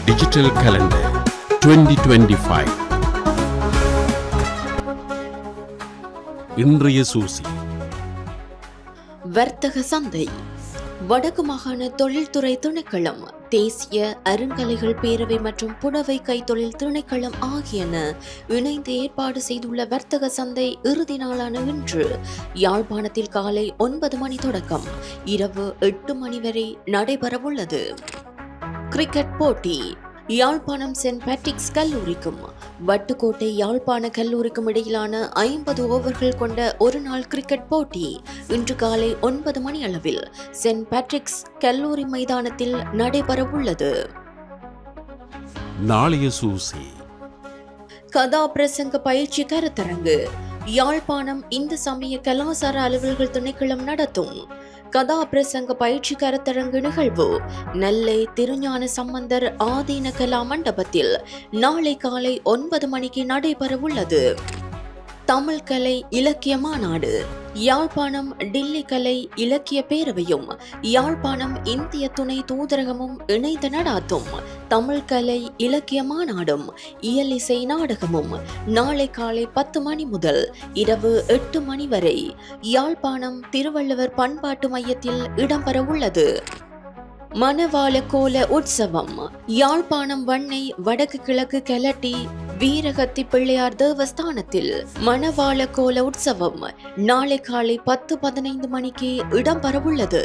Digital calendar 2025. இன்றைய சூசி. வர்த்தக சந்தை. வடக்கு மாகாண தொழில்துறை திணைக்களம், தேசிய அருங்கலைகள் பேரவை மற்றும் புடவை கைத்தொழில் திணைக்களம் ஆகியன இணைந்து ஏற்பாடு செய்துள்ள வர்த்தக சந்தை இறுதி நாளான இன்று யாழ்ப்பாணத்தில் காலை 9 மணி தொடக்கம் இரவு 8 மணி வரை நடைபெறவுள்ளது. கிரிக்கெட் போட்டி. யாழ்ப்பாணம் சென்ட் பேட்ரிக்ஸ் கல்லூரிக்கும் வட்டுக்கோட்டை யாழ்ப்பாண கல்லூரிக்கும் இடையிலான 50 ஓவர்கள் கொண்ட ஒரு நாள் கிரிக்கெட் போட்டி இன்று காலை 9 மணி அளவில் சென்ட் பேட்ரிக்ஸ் கல்லூரி மைதானத்தில் நடைபெறவுள்ளது. நாளைய சூசி. கதா பிரசங்க பயிற்சி கருத்தரங்கு. யாழ்ப்பாணம் இந்து சமய கலாசார அலுவல்கள் திணைக்களம் நடத்தும் கதா பிரசங்க பயிற்சி கருத்தரங்கு நிகழ்வு நெல்லை திருஞான சம்பந்தர் ஆதீன கலா மண்டபத்தில் நாளை காலை 9 மணிக்கு நடைபெறவுள்ளது. தமிழ் கலை இலக்கிய மாநாடு. யாழ்ப்பாணம் டில்லி கலை இலக்கிய பேரவையும் யாழ்ப்பாணம் இந்திய துணை தூதரகமும் இணைந்து நடாத்தும் தமிழ் கலை இலக்கிய மாநாடும் இயல் இசை நாடகமும் நாளை காலை 10 மணி முதல் இரவு 8 மணி வரை யாழ்ப்பாணம் திருவள்ளுவர் பண்பாட்டு மையத்தில் இடம்பெறவுள்ளது. மணவாள கோல உற்சவம். யாழ்ப்பாணம் வண்ணை வடக்கு கிழக்கு கெலட்டி வீரகத்தி பிள்ளையார் தேவஸ்தானத்தில் மணவாள கோல உற்சவம் நாளை காலை 10:15 மணிக்கு இடம்பெறவுள்ளது.